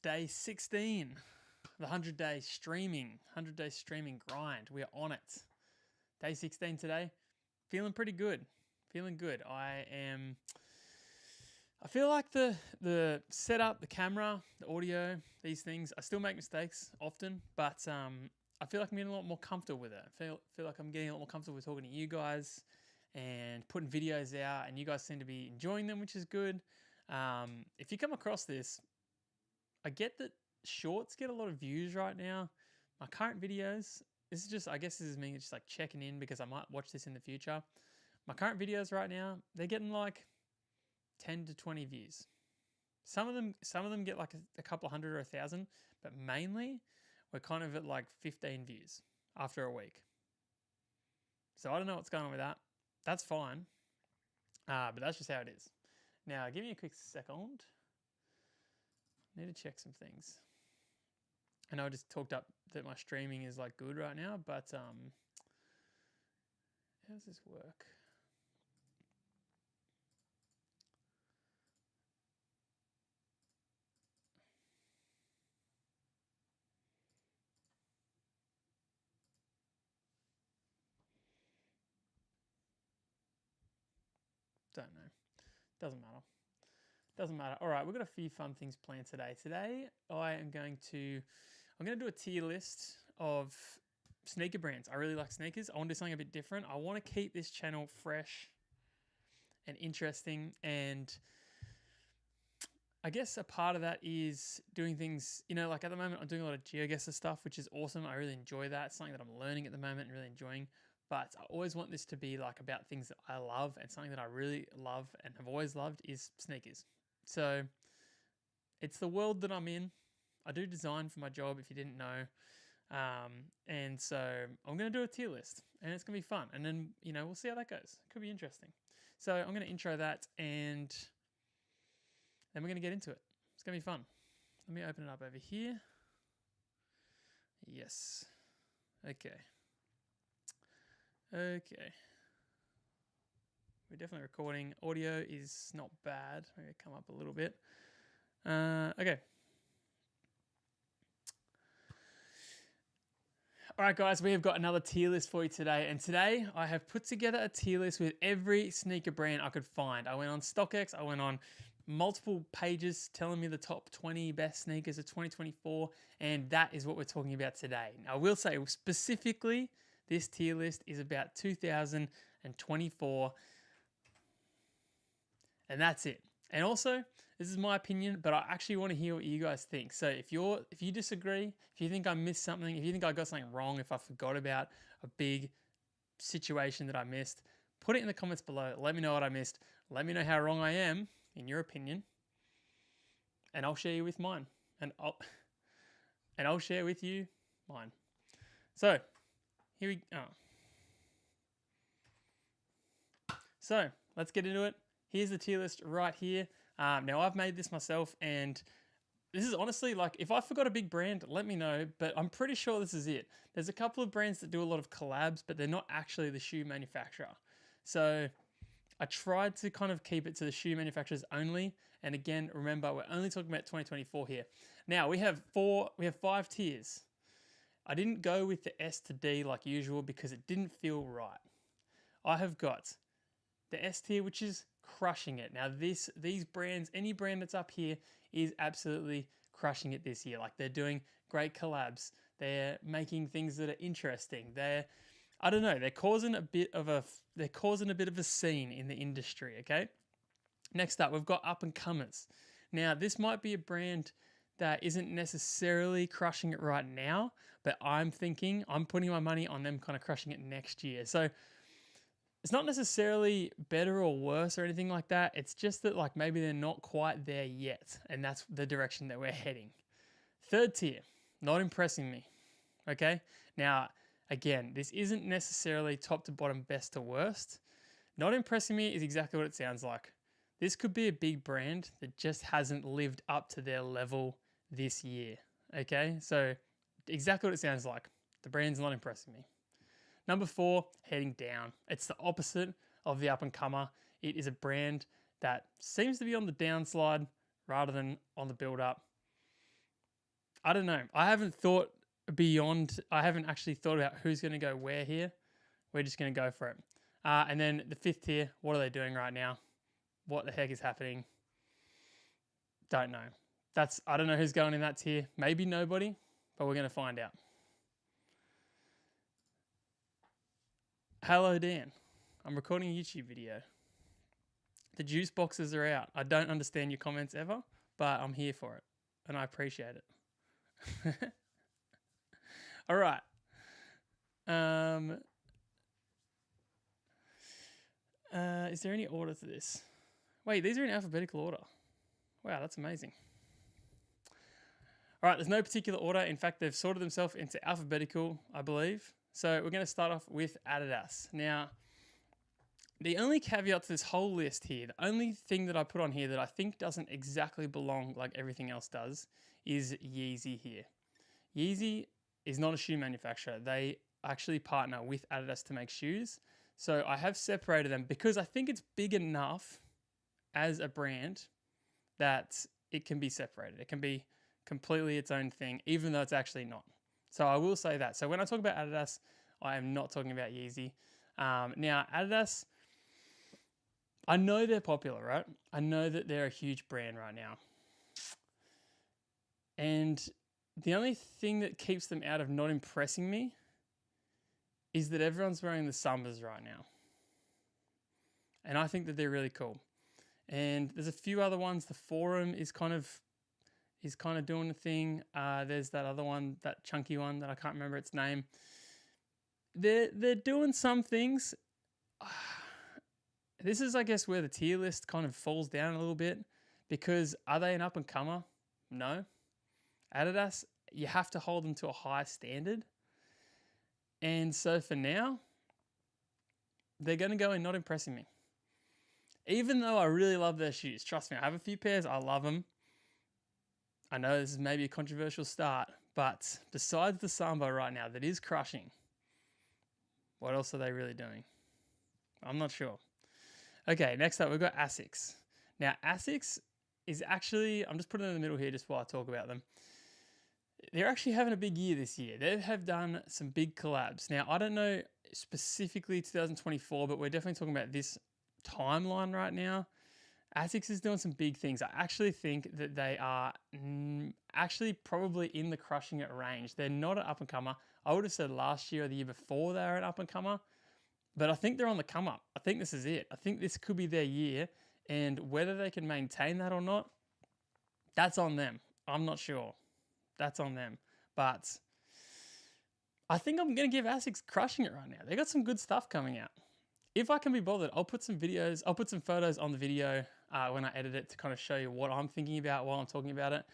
day 16, the 100-day streaming, 100-day streaming grind. We are on it. Day 16 today. Feeling pretty good. Feeling good. I feel like the setup, the camera, the audio, these things, I still make mistakes often, but I feel like I'm getting a lot more comfortable with it. I feel like I'm getting a lot more comfortable with talking to you guys and putting videos out, and you guys seem to be enjoying them, which is good. If you come across this, I get that shorts get a lot of views right now. My current videos, I guess this is me just like checking in because I might watch this in the future. My current videos right now, they're getting like 10 to 20 views. Some of them get like a couple of hundred or 1,000, but mainly we're kind of at like 15 views after a week. So I don't know what's going on with that. That's fine. But that's just how it is. Now, give me a quick second. Need to check some things. I know I just talked up that my streaming is like good right now, but how does this work? Don't know. Doesn't matter. Doesn't matter. All right, we've got a few fun things planned today. Today, I'm going to do a tier list of sneaker brands. I really like sneakers. I want to do something a bit different. I want to keep this channel fresh and interesting, and I guess a part of that is doing things, like at the moment I'm doing a lot of GeoGuessr stuff, which is awesome. I really enjoy that. It's something that I'm learning at the moment and really enjoying. But I always want this to be like about things that I love, and something that I really love and have always loved is sneakers. So it's the world that I'm in. I do design for my job, if you didn't know. And so I'm going to do a tier list, and it's going to be fun. And then, we'll see how that goes. It could be interesting. So I'm going to intro that, and then we're going to get into it. It's going to be fun. Let me open it up over here. Yes. Okay. We're definitely recording. Audio is not bad. Maybe come up a little bit. Okay. All right, guys, we have got another tier list for you today. And today I have put together a tier list with every sneaker brand I could find. I went on StockX. I went on multiple pages telling me the top 20 best sneakers of 2024. And that is what we're talking about today. Now, I will say specifically, this tier list is about 2024. And that's it. And also, this is my opinion, but I actually want to hear what you guys think. So if you disagree, if you think I missed something, if you think I got something wrong, if I forgot about a big situation that I missed, put it in the comments below. Let me know what I missed. Let me know how wrong I am, in your opinion. And I'll share you with mine. And I'll share with you mine. So, here we go. So, let's get into it. Here's the tier list right here. Now, I've made this myself, and this is honestly, like, if I forgot a big brand, let me know, but I'm pretty sure this is it. There's a couple of brands that do a lot of collabs, but they're not actually the shoe manufacturer. So I tried to kind of keep it to the shoe manufacturers only. And again, remember, we're only talking about 2024 here. Now, we have 5 tiers. I didn't go with the S to D like usual because it didn't feel right. I have got the S tier, which is crushing it. Now, these brands, any brand that's up here is absolutely crushing it this year. Like, they're doing great collabs. They're making things that are interesting. They're causing a bit of a scene in the industry, okay? Next up, we've got Up and Comers. Now, this might be a brand that isn't necessarily crushing it right now, but I'm putting my money on them kind of crushing it next year. So it's not necessarily better or worse or anything like that. It's just that, like, maybe they're not quite there yet, and that's the direction that we're heading. Third tier, not impressing me. Okay? Now, again, this isn't necessarily top to bottom, best to worst. Not impressing me is exactly what it sounds like. This could be a big brand that just hasn't lived up to their level this year. Okay? So, exactly what it sounds like. The brand's not impressing me. Number 4, heading down. It's the opposite of the up and comer. It is a brand that seems to be on the downslide rather than on the build up. I don't know. I haven't thought beyond. I haven't actually thought about who's going to go where here. We're just going to go for it. And then the fifth tier, what are they doing right now? What the heck is happening? Don't know. I don't know who's going in that tier. Maybe nobody, but we're going to find out. Hello, Dan. I'm recording a YouTube video. The juice boxes are out. I don't understand your comments ever, but I'm here for it, and I appreciate it. All right. Is there any order to this? Wait, these are in alphabetical order. Wow, that's amazing. All right, there's no particular order. In fact, they've sorted themselves into alphabetical, I believe. So we're going to start off with Adidas. Now, the only caveat to this whole list here, the only thing that I put on here that I think doesn't exactly belong like everything else does, is Yeezy here. Yeezy is not a shoe manufacturer. They actually partner with Adidas to make shoes. So I have separated them because I think it's big enough as a brand that it can be separated. It can be completely its own thing, even though it's actually not. So I will say that. So when I talk about Adidas, I am not talking about Yeezy. Now, Adidas, I know they're popular, right? I know that they're a huge brand right now. And the only thing that keeps them out of not impressing me is that everyone's wearing the Sambas right now. And I think that they're really cool. And there's a few other ones. The Forum is kind of doing the thing. There's that other one, that chunky one that I can't remember its name. They're doing some things. This is, I guess, where the tier list kind of falls down a little bit, because are they an up and comer? No. Adidas, you have to hold them to a high standard. And so for now, they're going to go in not impressing me. Even though I really love their shoes. Trust me, I have a few pairs. I love them. I know this is maybe a controversial start, but besides the Samba right now that is crushing, what else are they really doing? I'm not sure. Okay, next up we've got Asics. Now Asics is actually, I'm just putting it in the middle here just while I talk about them. They're actually having a big year this year. They have done some big collabs. Now, I don't know specifically 2024, but we're definitely talking about this timeline right now. Asics is doing some big things. I actually think that they are actually probably in the crushing it range. They're not an up-and-comer. I would have said last year or the year before they were an up-and-comer, but I think they're on the come-up. I think this is it. I think this could be their year, and whether they can maintain that or not, that's on them. I'm not sure. That's on them. But I think I'm going to give Asics crushing it right now. They got some good stuff coming out. If I can be bothered, I'll put some photos on the video when I edit it to kind of show you what I'm thinking about while I'm talking about it.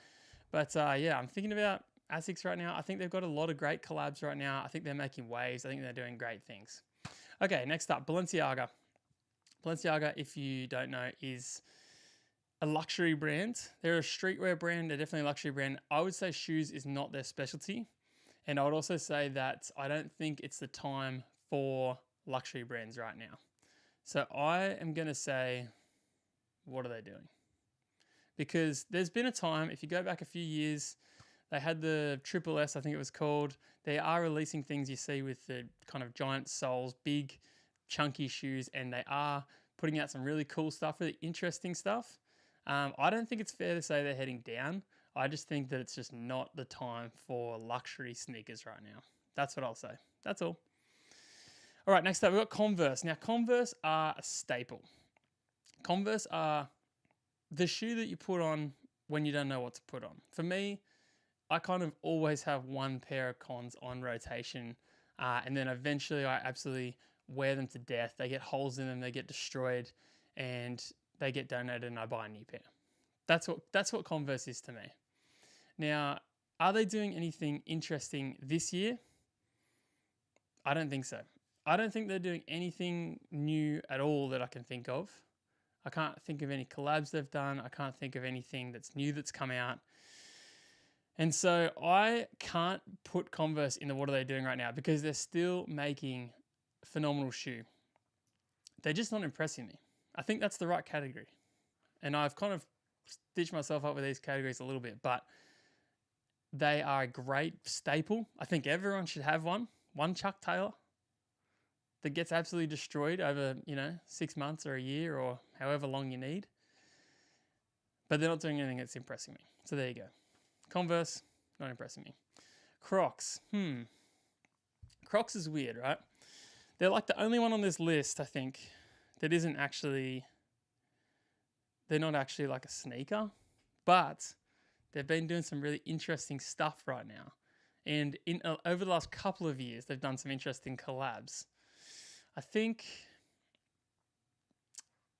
But yeah, I'm thinking about Asics right now. I think they've got a lot of great collabs right now. I think they're making waves. I think they're doing great things. Okay, next up, Balenciaga. Balenciaga, if you don't know, is a luxury brand. They're a streetwear brand. They're definitely a luxury brand. I would say shoes is not their specialty. And I would also say that I don't think it's the time for luxury brands right now. So I am going to say, what are they doing? Because there's been a time, if you go back a few years, they had the Triple S, I think it was called. They are releasing things you see with the kind of giant soles, big, chunky shoes, and they are putting out some really cool stuff, really interesting stuff. I don't think it's fair to say they're heading down. I just think that it's just not the time for luxury sneakers right now. That's what I'll say. That's all. All right, next up, we've got Converse. Now, Converse are a staple. Converse are the shoe that you put on when you don't know what to put on. For me, I kind of always have one pair of Cons on rotation, and then eventually I absolutely wear them to death. They get holes in them, they get destroyed, and they get donated, and I buy a new pair. That's what Converse is to me. Now, are they doing anything interesting this year? I don't think so. I don't think they're doing anything new at all that I can think of. I can't think of any collabs they've done. I can't think of anything that's new that's come out. And so I can't put Converse in the what are they doing right now, because they're still making a phenomenal shoe. They're just not impressing me. I think that's the right category. And I've kind of stitched myself up with these categories a little bit, but They are a great staple. I think everyone should have one. One Chuck Taylor that gets absolutely destroyed over, 6 months or a year or however long you need. But they're not doing anything that's impressing me. So there you go. Converse, not impressing me. Crocs. Crocs is weird, right? They're like the only one on this list, I think, that isn't actually, they're not actually like a sneaker, but they've been doing some really interesting stuff right now. And over the last couple of years, they've done some interesting collabs. I think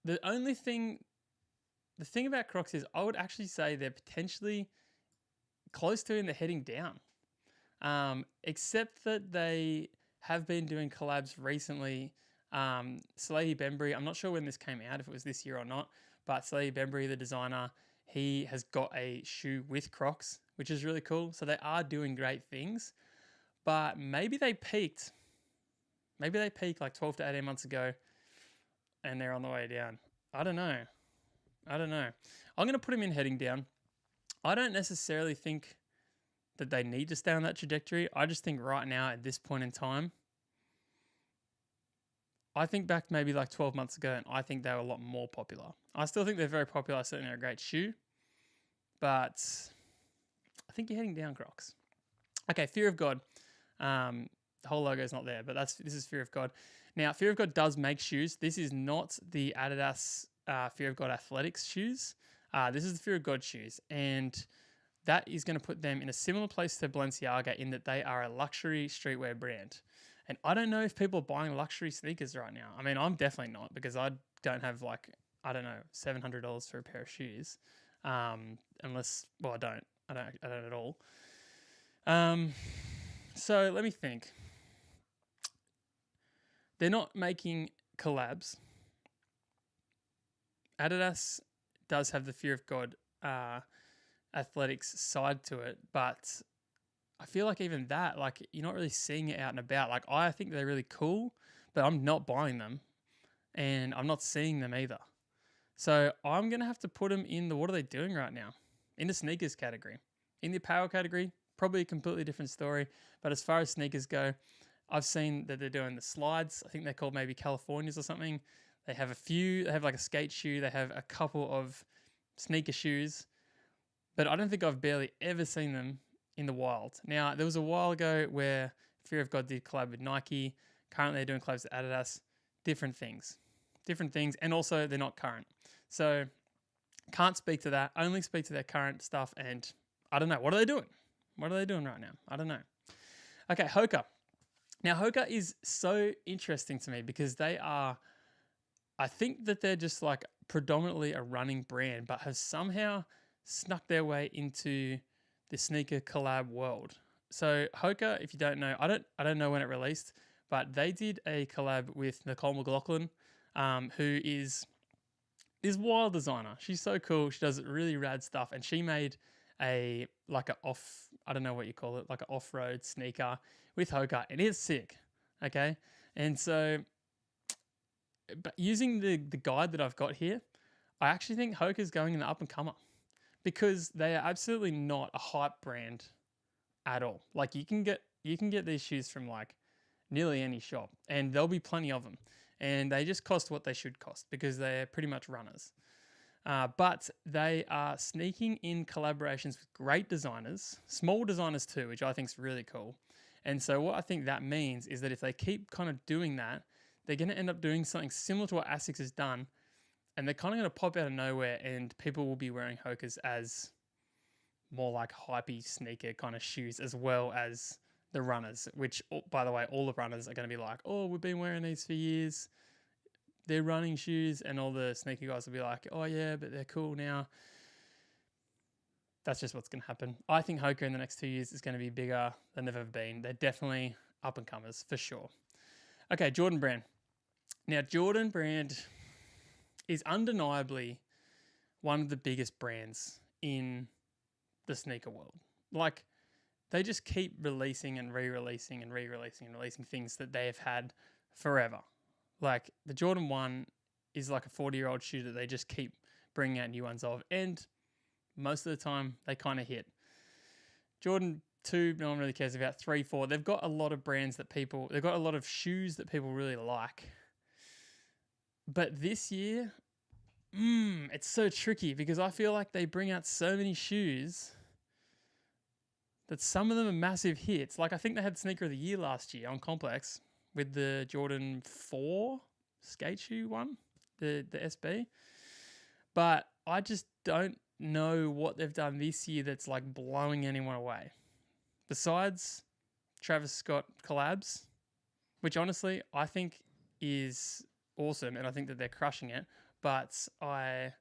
the thing about Crocs is I would actually say they're potentially close to and they're heading down. Except that they have been doing collabs recently. Salehi Bembury, I'm not sure when this came out, if it was this year or not, but Salehi Bembury, the designer, he has got a shoe with Crocs, which is really cool. So they are doing great things, but maybe they peaked like 12 to 18 months ago and they're on the way down. I don't know. I'm going to put them in heading down. I don't necessarily think that they need to stay on that trajectory. I just think right now at this point in time, I think back maybe like 12 months ago and I think they were a lot more popular. I still think they're very popular. Certainly they're a great shoe, but I think you're heading down, Crocs. Okay, Fear of God. The whole logo is not there, but this is Fear of God. Now, Fear of God does make shoes. This is not the Adidas Fear of God Athletics shoes. This is the Fear of God shoes, and that is going to put them in a similar place to Balenciaga in that they are a luxury streetwear brand. And I don't know if people are buying luxury sneakers right now. I mean, I'm definitely not because I don't have $700 for a pair of shoes, unless I don't at all. So let me think. They're not making collabs. Adidas does have the Fear of God athletics side to it, but I feel like even that, like, you're not really seeing it out and about. Like, I think they're really cool, but I'm not buying them, and I'm not seeing them either. So I'm going to have to put them in the what are they doing right now? In the sneakers category. In the apparel category, probably a completely different story. But as far as sneakers go, I've seen that they're doing the slides. I think they're called maybe Californias or something. They have a few. They have like a skate shoe. They have a couple of sneaker shoes. But I don't think I've barely ever seen them in the wild. Now, there was a while ago where Fear of God did collab with Nike. Currently, they're doing collabs with Adidas. Different things. And also, they're not current. So, can't speak to that. Only speak to their current stuff. And I don't know. What are they doing? What are they doing right now? I don't know. Okay, Hoka. Now, Hoka is so interesting to me because I think that they're just like predominantly a running brand, but have somehow snuck their way into the sneaker collab world. So Hoka, if you don't know, I don't know when it released, but they did a collab with Nicole McLaughlin, who is this wild designer. She's so cool. She does really rad stuff, and she made I don't know what you call it, like an off-road sneaker with Hoka, and it's sick. Okay, and so, but using the guide that I've got here, I actually think Hoka's going in the up and comer because they are absolutely not a hype brand at all. Like you can get these shoes from like nearly any shop, and there'll be plenty of them, and they just cost what they should cost because they're pretty much runners. But they are sneaking in collaborations with great designers, small designers too, which I think is really cool. And so what I think that means is that if they keep kind of doing that, they're going to end up doing something similar to what ASICS has done, and they're kind of going to pop out of nowhere, and people will be wearing Hokas as more like hypey sneaker kind of shoes as well as the runners, which, by the way, all the runners are going to be like, oh, we've been wearing these for years. They're running shoes, and all the sneaker guys will be like, oh yeah, but they're cool now. That's just what's going to happen. I think Hoka in the next 2 years is going to be bigger than they've ever been. They're definitely up and comers for sure. Okay, Jordan Brand. Now, Jordan Brand is undeniably one of the biggest brands in the sneaker world. Like, they just keep releasing and re-releasing and re-releasing and releasing things that they have had forever. Like, the Jordan 1 is like a 40-year-old shoe that they just keep bringing out new ones of, and most of the time they kind of hit. Jordan 2, no one really cares about. 3, 4. They've got a lot of brands that people, they've got a lot of shoes that people really like. But this year, it's so tricky because I feel like they bring out so many shoes that some of them are massive hits. Like I think they had Sneaker of the Year last year on Complex with the Jordan 4 skate shoe one, the SB. But I just don't know what they've done this year that's like blowing anyone away. Besides Travis Scott collabs, which honestly I think is awesome and I think that they're crushing it. But I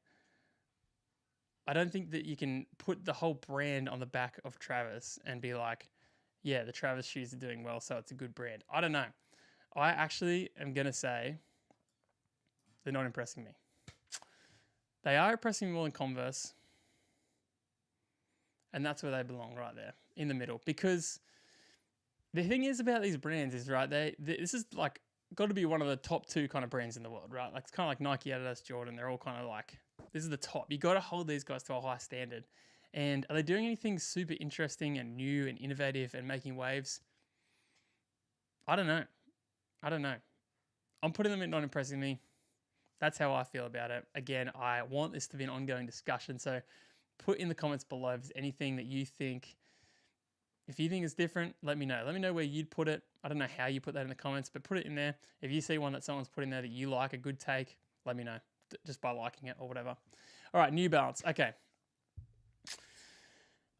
don't think that you can put the whole brand on the back of Travis and be like, yeah, the Travis shoes are doing well, so it's a good brand. I don't know. I actually am going to say they're not impressing me. They are impressing me more than Converse. And that's where they belong, right there, in the middle. Because the thing is about these brands is, right, this is like got to be one of the top 2 kind of brands in the world, right? Like it's kind of like Nike, Adidas, Jordan. They're all kind of like, this is the top. You got to hold these guys to a high standard. And are they doing anything super interesting and new and innovative and making waves? I don't know. I'm putting them at not impressing me. That's how I feel about it. Again, I want this to be an ongoing discussion. So put in the comments below if there's anything that you think. If you think it's different, let me know. Let me know where you'd put it. I don't know how you put that in the comments, but put it in there. If you see one that someone's put in there that you like, a good take, let me know just by liking it or whatever. All right, New Balance. Okay.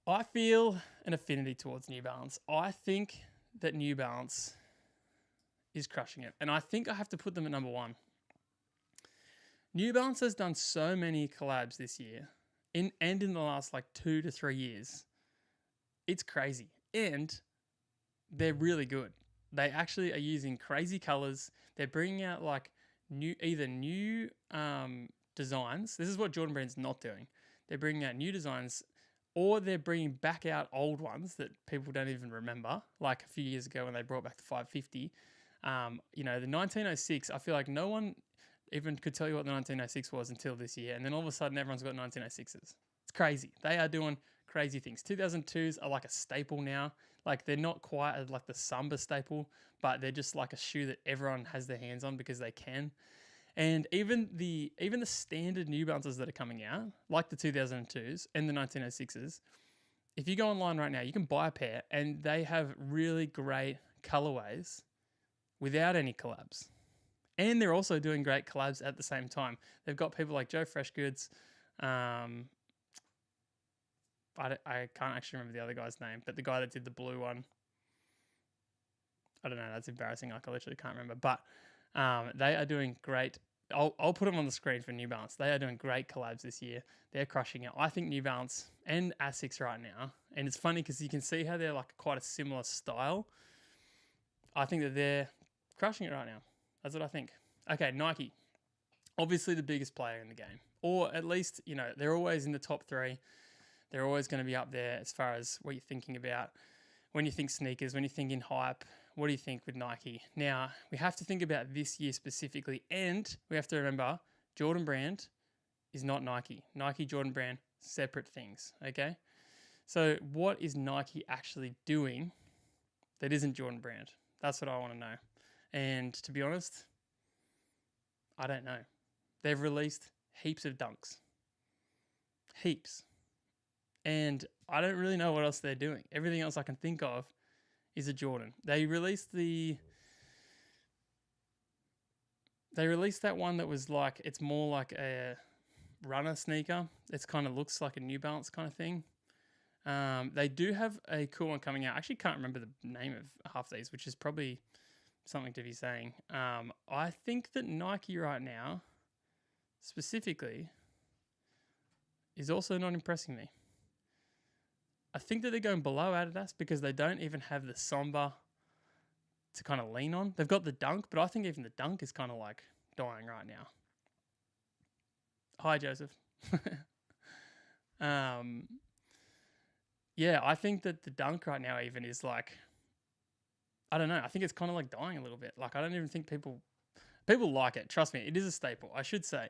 I feel an affinity towards New Balance. I think that New Balance is crushing it. And I think I have to put them at number 1. New Balance has done so many collabs this year in the last like 2 to 3 years. It's crazy. And they're really good. They actually are using crazy colors. They're bringing out like new designs. This is what Jordan Brand's not doing. They're bringing out new designs, or they're bringing back out old ones that people don't even remember. Like a few years ago when they brought back the 550. The 1906, I feel like no one even could tell you what the 1906 was until this year. And then all of a sudden everyone's got 1906s. It's crazy. They are doing crazy things. 2002s are like a staple now. Like they're not quite like the Samba staple, but they're just like a shoe that everyone has their hands on because they can. And even the standard New Balances that are coming out, like the 2002s and the 1906s, if you go online right now, you can buy a pair and they have really great colorways without any collabs. And they're also doing great collabs at the same time. They've got people like Joe Freshgoods. I can't actually remember the other guy's name, but the guy that did the blue one, I don't know, that's embarrassing. Like I literally can't remember. But they are doing great. I'll put them on the screen for New Balance. They are doing great collabs this year. They're crushing it. I think New Balance and Asics right now, and it's funny because you can see how they're like quite a similar style. I think that they're crushing it right now. That's what I think. Okay, Nike. Obviously the biggest player in the game. Or at least, they're always in the top 3. They're always going to be up there as far as what you're thinking about. When you think sneakers, when you think in hype, what do you think with Nike? Now, we have to think about this year specifically, and we have to remember Jordan Brand is not Nike. Nike, Jordan Brand, separate things, okay? So what is Nike actually doing that isn't Jordan Brand? That's what I want to know. And to be honest, I don't know. They've released heaps of dunks. Heaps. And I don't really know what else they're doing. Everything else I can think of is a Jordan. They released that one that was like, it's more like a runner sneaker. It kind of looks like a New Balance kind of thing. They do have a cool one coming out. I actually can't remember the name of half these, which is probably something to be saying. I think that Nike right now, specifically, is also not impressing me. I think that they're going below Adidas because they don't even have the Samba to kind of lean on. They've got the Dunk, but I think even the Dunk is kind of like dying right now. Hi, Joseph. Yeah, I think that the Dunk right now even is like, I don't know. I think it's kind of like dying a little bit. Like I don't even think people like it. Trust me, it is a staple. I should say,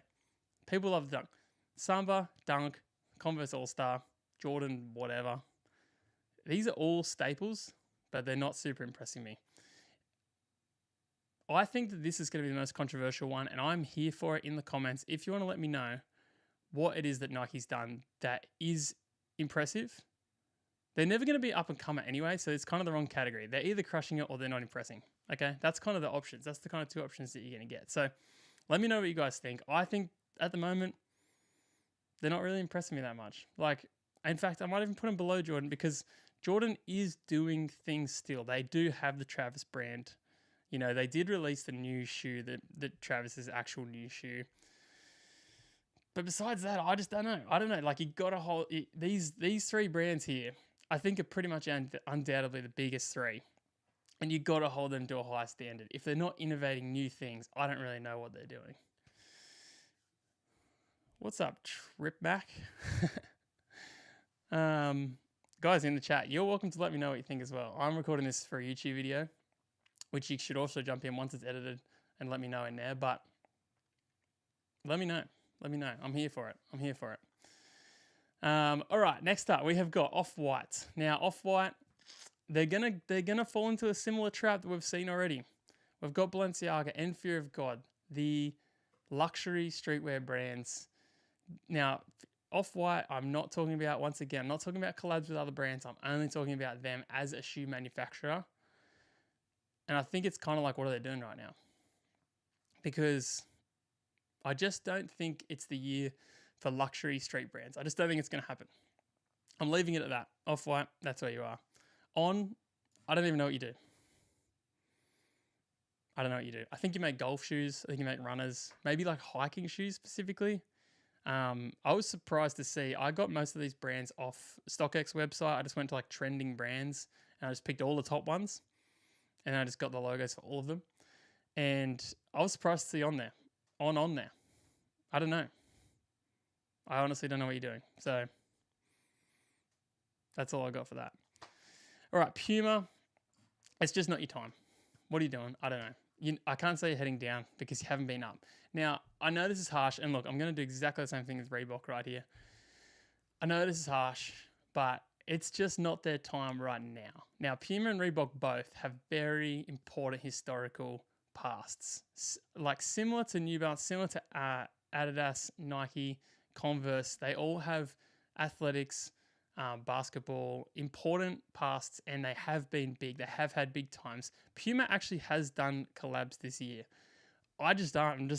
people love the Dunk. Samba, Dunk, Converse All Star, Jordan, whatever. these are all staples, but they're not super impressing me. I think that this is going to be the most controversial one, and I'm here for it in the comments. If you want to let me know what it is that Nike's done that is impressive. They're never going to be up and comer anyway, so it's kind of the wrong category. They're either crushing it or they're not impressing. Okay, that's kind of the options. That's the kind of two options that you're going to get. So let me know what you guys think. I think at the moment, they're not really impressing me that much. Like, in fact, I might even put them below Jordan because Jordan is doing things still. They do have the Travis brand. You know, they did release the new shoe, the Travis's actual new shoe. But besides that, I just don't know. I don't know. Like, you got to hold these three brands here. I think are pretty much undoubtedly the biggest three, and you got to hold them to a high standard. If they're not innovating new things, I don't really know what they're doing. What's up, Tripback? Guys in the chat, you're welcome to let me know what you think as well. I'm recording this for a YouTube video, which you should also jump in once it's edited and let me know in there. But let me know. Let me know. I'm here for it. I'm here for it. All right, next up we have got Off-White. Now, Off-White, they're gonna fall into a similar trap that we've seen already. We've got Balenciaga and Fear of God, the luxury streetwear brands. Now, Off-White, I'm not talking about, once again, I'm not talking about collabs with other brands. I'm only talking about them as a shoe manufacturer. And I think it's kind of like, what are they doing right now? Because I just don't think it's the year for luxury street brands. I just don't think it's going to happen. I'm leaving it at that. Off-White, that's where you are. On, I don't even know what you do. I don't know what you do. I think you make golf shoes. I think you make runners. Maybe like hiking shoes specifically. I was surprised to see, I got most of these brands off StockX website. I just went to like trending brands and I just picked all the top ones. And I just got the logos for all of them. And I was surprised to see on there. On there. I don't know. I honestly don't know what you're doing. So that's all I got for that. All right, Puma. It's just not your time. What are you doing? I don't know. I can't say you're heading down because you haven't been up. Now, I know this is harsh. And look, I'm going to do exactly the same thing as Reebok right here. I know this is harsh, but it's just not their time right now. Now, Puma and Reebok both have very important historical pasts. Like similar to New Balance, similar to Adidas, Nike, Converse, they all have athletics, basketball, important pasts, and they have been big. They have had big times. Puma actually has done collabs this year. I'm just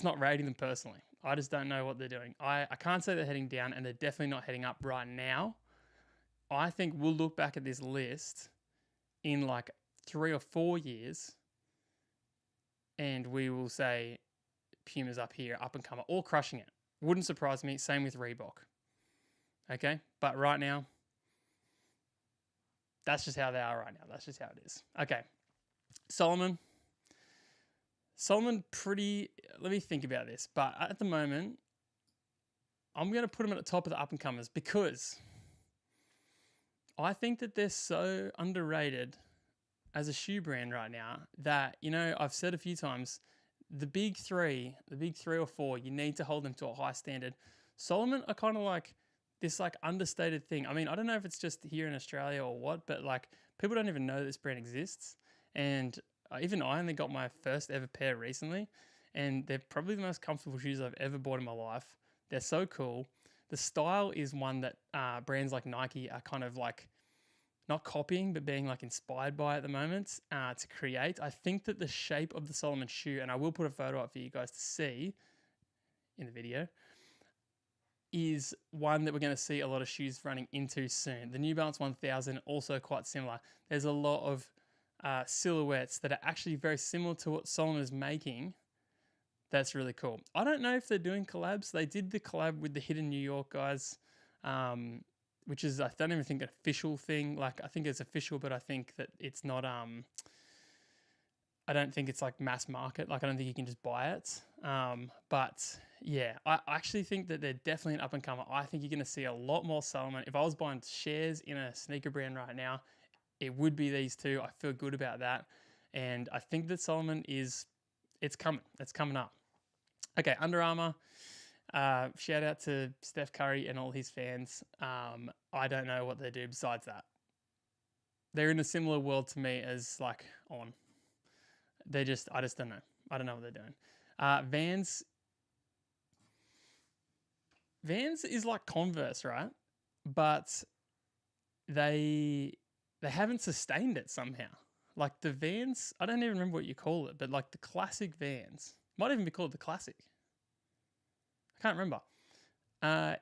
not rating them personally. I just don't know what they're doing. I can't say they're heading down, and they're definitely not heading up right now. I think we'll look back at this list in like 3 or 4 years, and we will say Puma's up here, up and comer, or crushing it. Wouldn't surprise me. Same with Reebok. Okay? But right now, that's just how they are right now. That's just how it is. Okay. Salomon, let me think about this. But at the moment, I'm going to put them at the top of the up-and-comers because I think that they're so underrated as a shoe brand right now that, you know, I've said a few times, the big three or four, you need to hold them to a high standard. Salomon are kind of like this like understated thing. I mean, I don't know if it's just here in Australia or what, but like people don't even know this brand exists. And even I only got my first ever pair recently, and they're probably the most comfortable shoes I've ever bought in my life. They're so cool. The style is one that brands like Nike are kind of like not copying, but being like inspired by at the moment to create. I think that the shape of the Salomon shoe, and I will put a photo up for you guys to see in the video, is one that we're going to see a lot of shoes running into soon. The New Balance 1000, also quite similar. There's a lot of silhouettes that are actually very similar to what Salomon is making. That's really cool. I don't know if they're doing collabs. They did the collab with the Hidden New York guys, which is, I don't even think an official thing. Like, I think it's official, but I think that it's not, I don't think it's like mass market. Like, I don't think you can just buy it. But yeah, I actually think that they're definitely an up and comer. I think you're going to see a lot more Salomon. If I was buying shares in a sneaker brand right now, it would be these two. I feel good about that. And I think that Salomon it's coming. It's coming up. Okay, Under Armour. Shout out to Steph Curry and all his fans. I don't know what they do besides that. they're in a similar world to me as like On. I just don't know. I don't know what they're doing. Vans is like Converse, right? But they haven't sustained it somehow. Like the Vans, I don't even remember what you call it, but like the classic Vans might even be called the classic. I can't remember.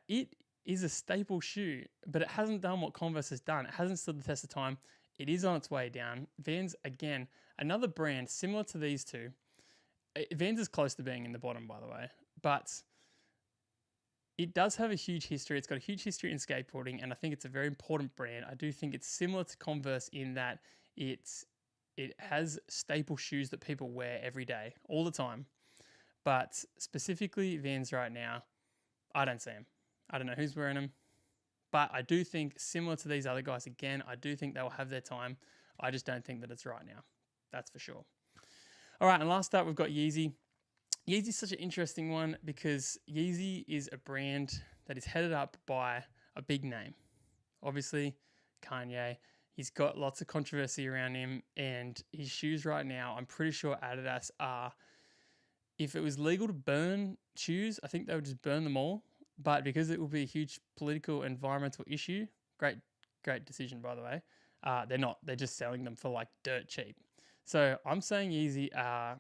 It is a staple shoe, but it hasn't done what Converse has done. It hasn't stood the test of time. It is on its way down. Vans, again, another brand similar to these two. Vans is close to being in the bottom, by the way, but it does have a huge history. It's got a huge history in skateboarding, and I think it's a very important brand. I do think it's similar to Converse in that it has staple shoes that people wear every day, all the time. But specifically Vans right now, I don't see them. I don't know who's wearing them. But I do think, similar to these other guys, again, I do think they will have their time. I just don't think that it's right now. That's for sure. All right, and last up, we've got Yeezy. Yeezy's such an interesting one because Yeezy is a brand that is headed up by a big name. Obviously, Kanye. He's got lots of controversy around him, and his shoes right now, I'm pretty sure Adidas are, if it was legal to burn shoes, I think they would just burn them all. But because it will be a huge political, environmental issue, great decision, by the way, they're not. They're just selling them for like dirt cheap. So I'm saying Yeezy are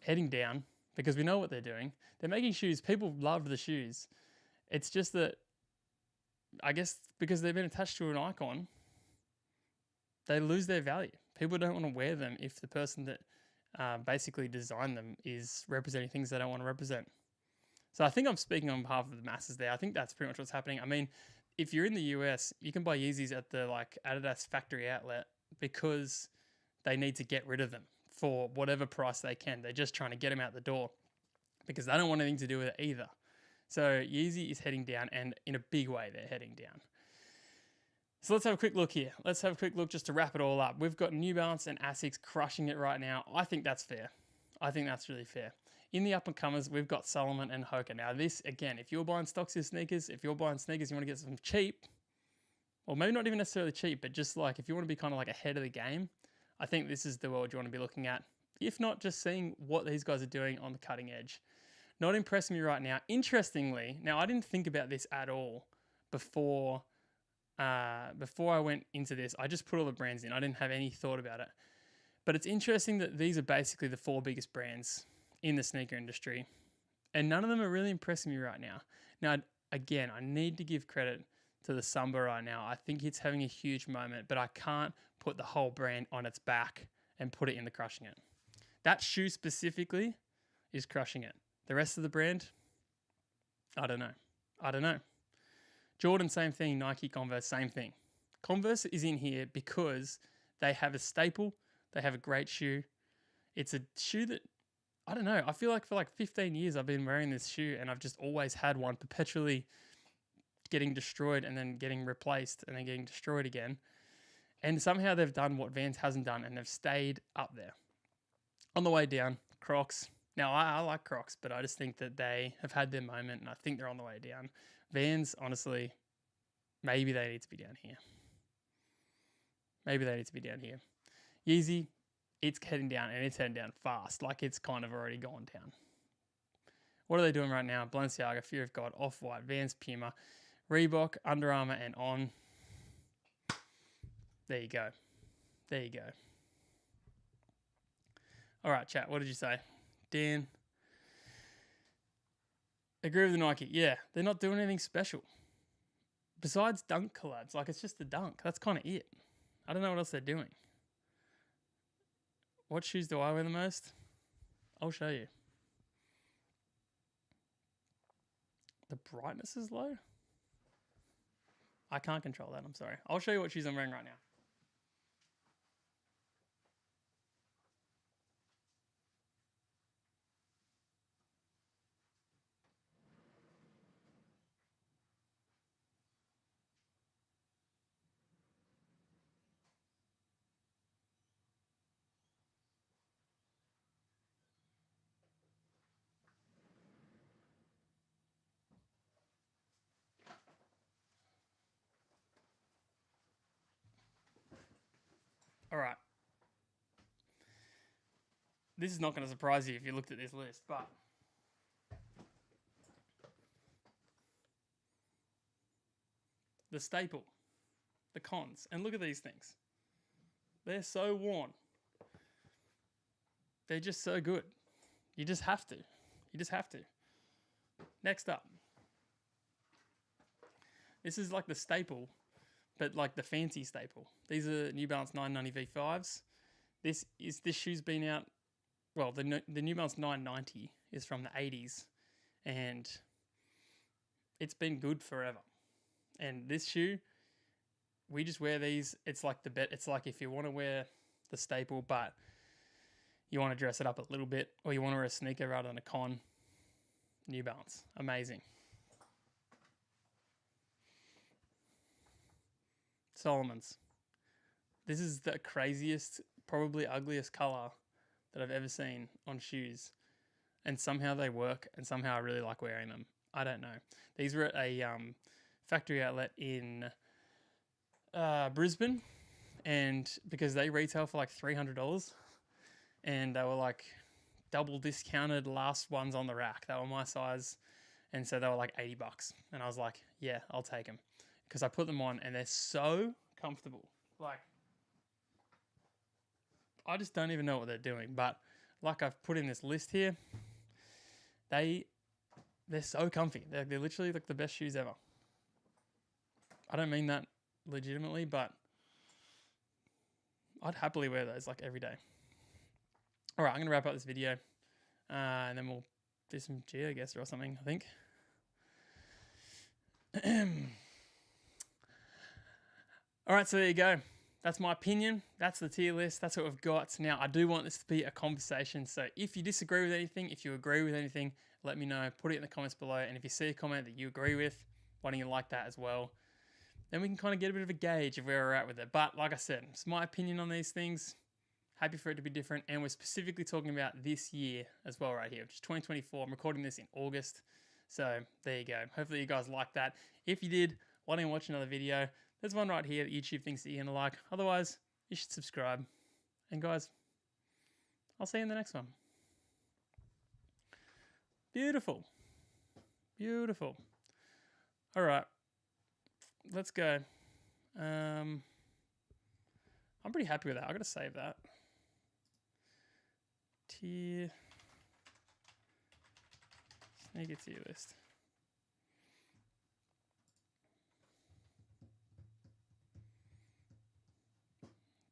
heading down because we know what they're doing. They're making shoes. People love the shoes. It's just that, I guess, because they've been attached to an icon, they lose their value. People don't want to wear them if the person that basically designed them is representing things they don't want to represent. So I think I'm speaking on behalf of the masses there. I think that's pretty much what's happening. I mean, if you're in the US, you can buy Yeezys at the like Adidas factory outlet because they need to get rid of them for whatever price they can. They're just trying to get them out the door because they don't want anything to do with it either. So Yeezy is heading down, and in a big way they're heading down. So let's have a quick look here. Let's have a quick look just to wrap it all up. We've got New Balance and Asics crushing it right now. I think that's fair. I think that's really fair. In the up-and-comers, we've got Salomon and Hoka. Now this, again, if you're buying Stoxier sneakers, if you're buying sneakers, you want to get some cheap, or maybe not even necessarily cheap, but just like if you want to be kind of like ahead of the game, I think this is the world you want to be looking at. If not, just seeing what these guys are doing on the cutting edge. Not impressing me right now. Interestingly, now I didn't think about this at all before I went into this. I just put all the brands in. I didn't have any thought about it. But it's interesting that these are basically the 4 biggest brands in the sneaker industry, and none of them are really impressing me right now. Now, again, I need to give credit to the Samba right now. I think it's having a huge moment, but I can't put the whole brand on its back and put it in the crushing it. That shoe specifically is crushing it. The rest of the brand, I don't know. Jordan, same thing. Nike, Converse, same thing. Converse is in here because they have a staple. They have a great shoe. It's a shoe that, I don't know, I feel like for like 15 years I've been wearing this shoe and I've just always had one, perpetually getting destroyed and then getting replaced and then getting destroyed again. And somehow they've done what Vans hasn't done, and they've stayed up there. On the way down, Crocs. Now, I like Crocs, but I just think that they have had their moment, and I think they're on the way down. Vans, honestly, maybe they need to be down here. Yeezy, it's heading down, and it's heading down fast. Like, it's kind of already gone down. What are they doing right now? Balenciaga, Fear of God, Off-White, Vans, Puma, Reebok, Under Armour, and On. There you go. All right, chat, what did you say? Dan, agree with the Nike. Yeah, they're not doing anything special. Besides dunk collabs, like it's just the dunk. That's kind of it. I don't know what else they're doing. What shoes do I wear the most? I'll show you. The brightness is low? I can't control that, I'm sorry. I'll show you what shoes I'm wearing right now. All right. This is not going to surprise you if you looked at this list, but the staple, the cons, and look at these things. They're so worn. They're just so good. You just have to. You just have to. Next up. This is like the staple, but like the fancy staple. These are New Balance 990 V5s. This shoe's been out. Well, the New Balance 990 is from the 80s, and it's been good forever. And this shoe, we just wear these. It's like the bet. It's like if you want to wear the staple, but you want to dress it up a little bit, or you want to wear a sneaker rather than a con. New Balance, amazing. Solomon's. This is the craziest, probably ugliest color that I've ever seen on shoes. And somehow they work, and somehow I really like wearing them. I don't know. These were at a factory outlet in Brisbane, and because they retail for like $300, and they were like double discounted last ones on the rack. They were my size, and so they were like $80. And I was like, yeah, I'll take them. Because I put them on and they're so comfortable. Like, I just don't even know what they're doing. But like I've put in this list here, they're so comfy. They're literally like the best shoes ever. I don't mean that legitimately, but I'd happily wear those like every day. All right, I'm going to wrap up this video and then we'll do some Geo guess or something, I think. All right, so there you go. That's my opinion. That's the tier list. That's what we've got. Now, I do want this to be a conversation. So if you disagree with anything, if you agree with anything, let me know. Put it in the comments below. And if you see a comment that you agree with, why don't you like that as well? Then we can kind of get a bit of a gauge of where we're at with it. But like I said, it's my opinion on these things. Happy for it to be different. And we're specifically talking about this year as well right here, which is 2024. I'm recording this in August. So there you go. Hopefully you guys like that. If you did, why don't you watch another video? There's one right here that YouTube thinks that you're going to like. Otherwise, you should subscribe. And guys, I'll see you in the next one. Beautiful. Beautiful. All right. Let's go. I'm pretty happy with that. I've got to save that. Sneaker tier list.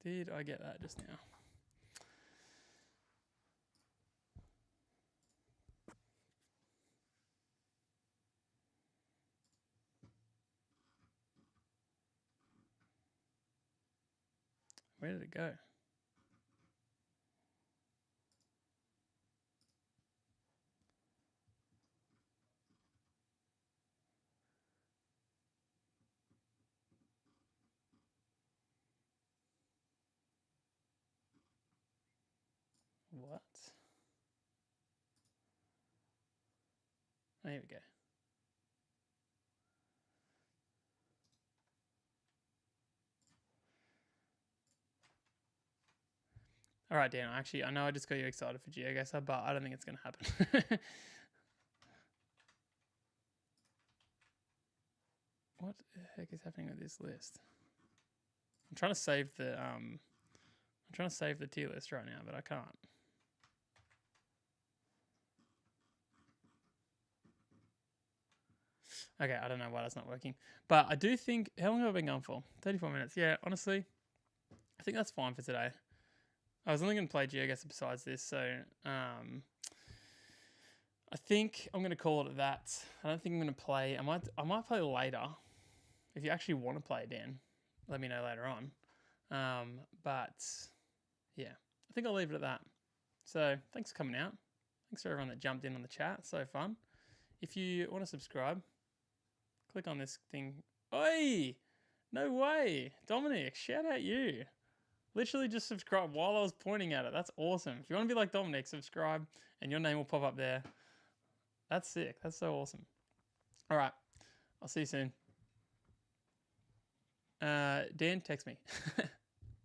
Did I get that just now? Where did it go? What? Oh, here we go. All right, Dan. Actually, I know I just got you excited for GeoGuessr, but I don't think it's going to happen. What the heck is happening with this list? I'm trying to save the tier list right now, but I can't. Okay, I don't know why that's not working. But I do think, how long have I been going for? 34 minutes. Yeah, honestly, I think that's fine for today. I was only going to play GeoGuessr besides this, so I think I'm going to call it at that. I don't think I'm going to play. I might play later. If you actually want to play, Dan, let me know later on. But yeah, I think I'll leave it at that. So thanks for coming out. Thanks for everyone that jumped in on the chat. So fun. If you want to subscribe, click on this thing. Oi! No way. Dominic, shout out you. Literally just subscribe while I was pointing at it. That's awesome. If you want to be like Dominic, subscribe and your name will pop up there. That's sick. That's so awesome. All right. I'll see you soon. Dan, text me.